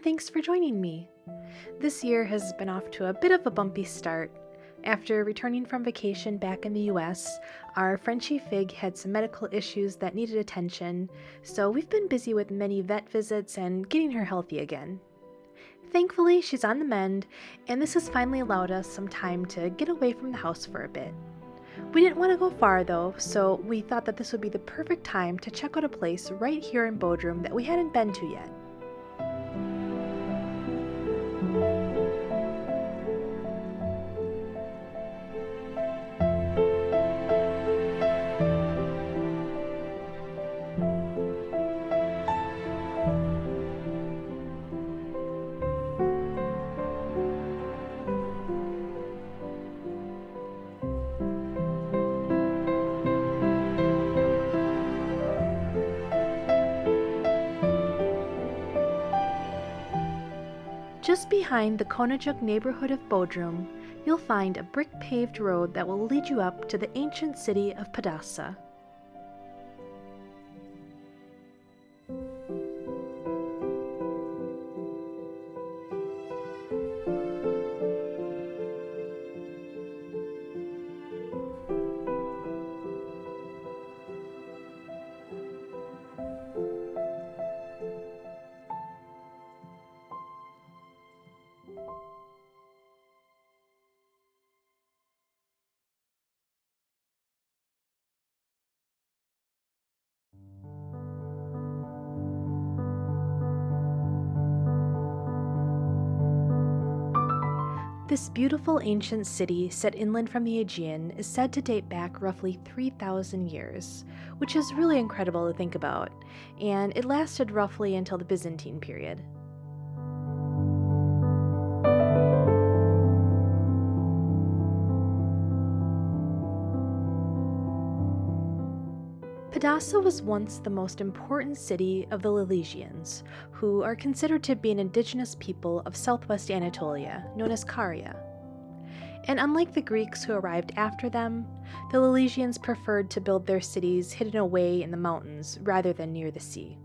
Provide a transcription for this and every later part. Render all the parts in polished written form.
thanks for joining me. This year has been off to a bit of a bumpy start. After returning from vacation back in the US, our Frenchie Fig had some medical issues that needed attention, so we've been busy with many vet visits and getting her healthy again. Thankfully, she's on the mend, and this has finally allowed us some time to get away from the house for a bit. We didn't want to go far though, so we thought that this would be the perfect time to check out a place right here in Bodrum that we hadn't been to yet. Just behind the Konajuk neighborhood of Bodrum, you'll find a brick-paved road that will lead you up to the ancient city of Pedasa. This beautiful ancient city set inland from the Aegean is said to date back roughly 3,000 years, which is really incredible to think about, and it lasted roughly until the Byzantine period. Pedasa was once the most important city of the Lelegians, who are considered to be an indigenous people of southwest Anatolia, known as Caria. And unlike the Greeks who arrived after them, the Lelegians preferred to build their cities hidden away in the mountains rather than near the sea.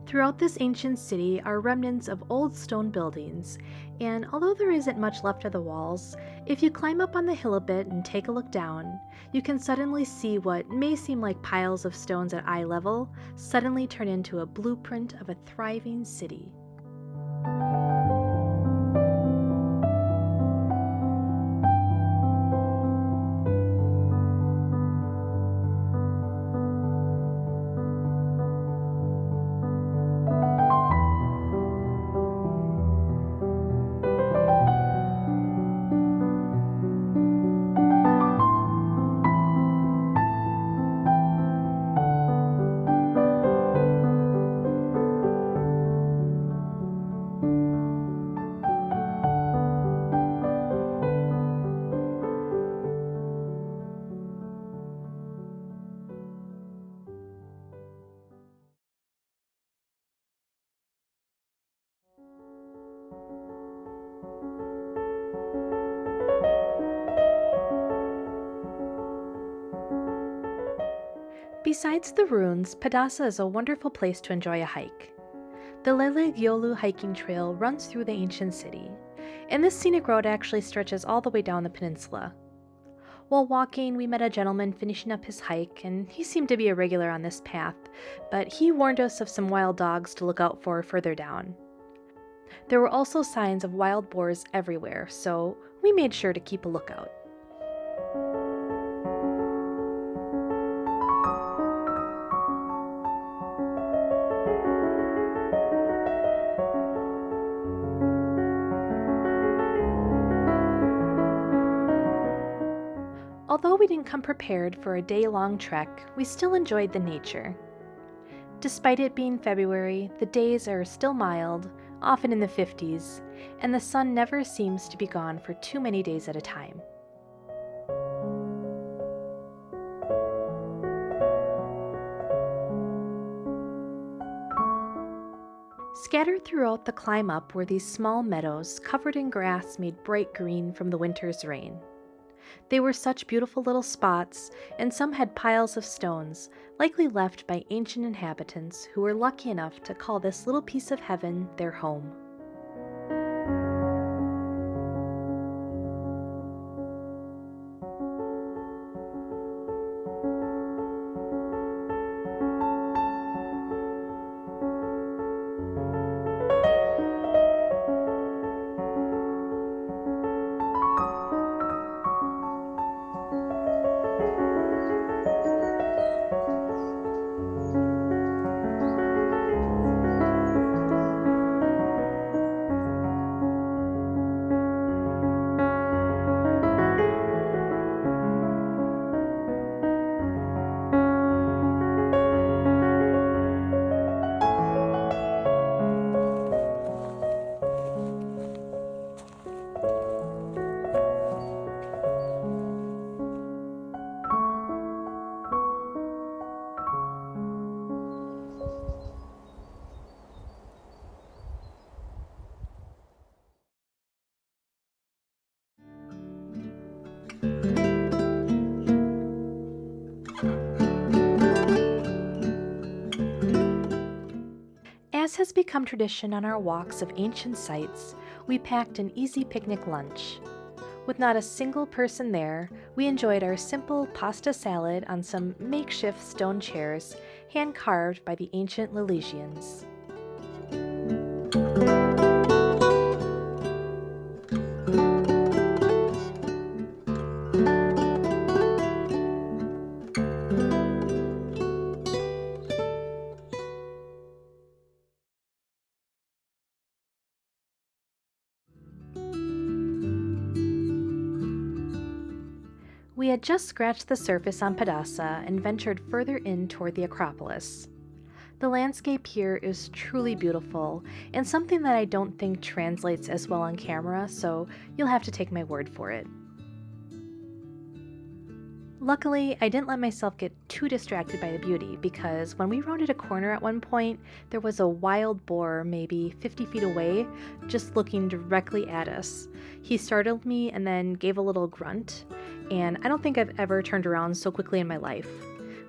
Throughout this ancient city are remnants of old stone buildings, and although there isn't much left of the walls, if you climb up on the hill a bit and take a look down, you can suddenly see what may seem like piles of stones at eye level suddenly turn into a blueprint of a thriving city. Besides the ruins, Pedasa is a wonderful place to enjoy a hike. The Lelegian hiking trail runs through the ancient city, and this scenic road actually stretches all the way down the peninsula. While walking, we met a gentleman finishing up his hike, and he seemed to be a regular on this path, but he warned us of some wild dogs to look out for further down. There were also signs of wild boars everywhere, so we made sure to keep a lookout. Although we didn't come prepared for a day-long trek, we still enjoyed the nature. Despite it being February, the days are still mild, often in the 50s, and the sun never seems to be gone for too many days at a time. Scattered throughout the climb up were these small meadows covered in grass made bright green from the winter's rain. They were such beautiful little spots, and some had piles of stones, likely left by ancient inhabitants who were lucky enough to call this little piece of heaven their home. As has become tradition on our walks of ancient sites, we packed an easy picnic lunch. With not a single person there, we enjoyed our simple pasta salad on some makeshift stone chairs hand-carved by the ancient Lelegians. We had just scratched the surface on Pedasa and ventured further in toward the Acropolis. The landscape here is truly beautiful and something that I don't think translates as well on camera, so you'll have to take my word for it. Luckily, I didn't let myself get too distracted by the beauty because when we rounded a corner at one point, there was a wild boar maybe 50 feet away, just looking directly at us. He startled me and then gave a little grunt, and I don't think I've ever turned around so quickly in my life.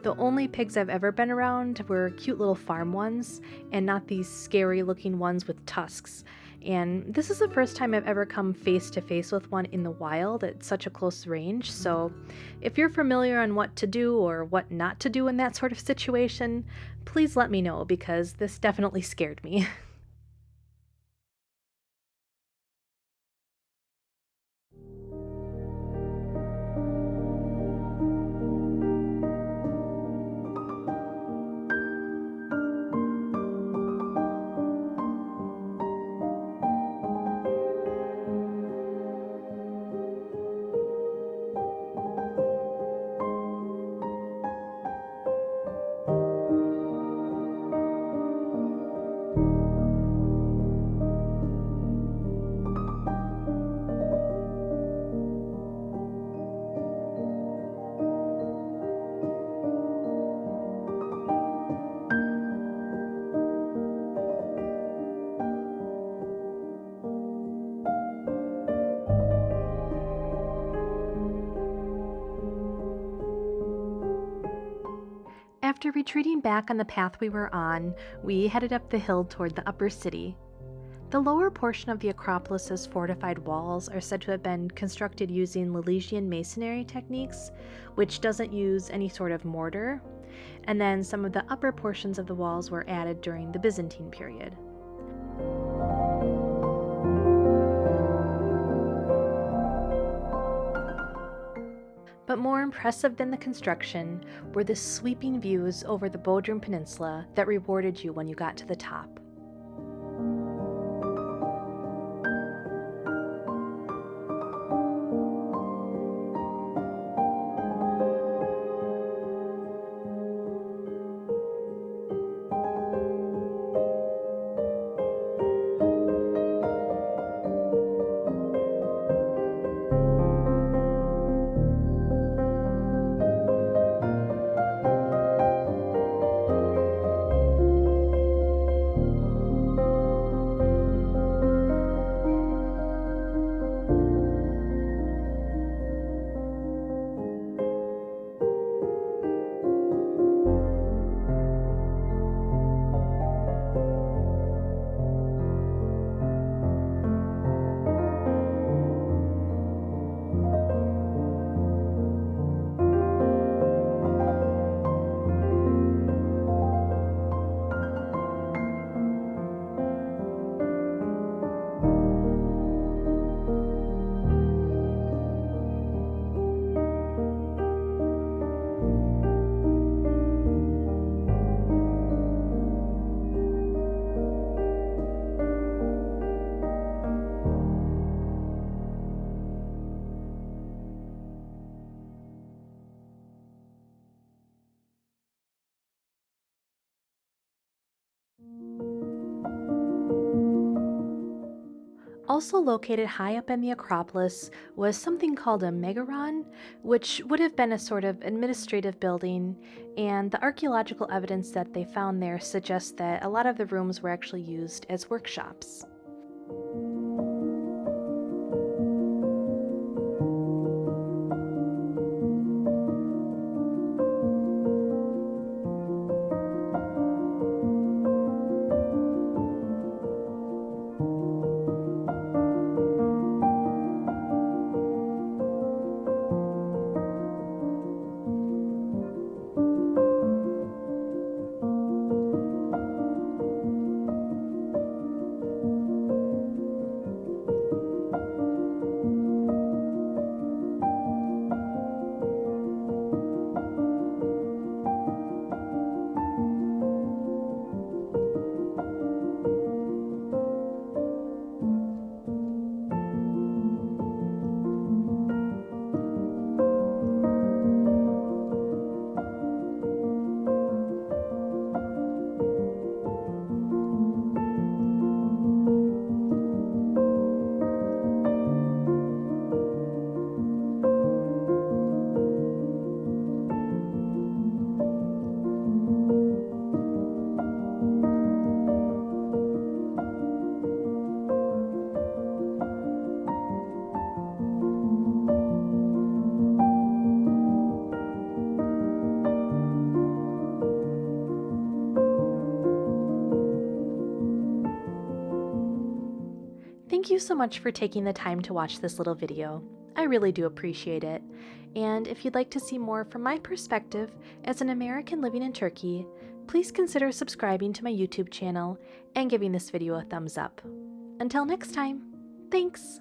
The only pigs I've ever been around were cute little farm ones, and not these scary looking ones with tusks. And this is the first time I've ever come face to face with one in the wild at such a close range, so if you're familiar on what to do or what not to do in that sort of situation, please let me know because this definitely scared me. After retreating back on the path we were on, we headed up the hill toward the upper city. The lower portion of the Acropolis's fortified walls are said to have been constructed using Lelegian masonry techniques, which doesn't use any sort of mortar, and then some of the upper portions of the walls were added during the Byzantine period. But more impressive than the construction were the sweeping views over the Bodrum Peninsula that rewarded you when you got to the top. Also located high up in the Acropolis was something called a Megaron, which would have been a sort of administrative building, and the archaeological evidence that they found there suggests that a lot of the rooms were actually used as workshops. Thank you so much for taking the time to watch this little video. I really do appreciate it. And if you'd like to see more from my perspective as an American living in Turkey, please consider subscribing to my YouTube channel and giving this video a thumbs up. Until next time, thanks!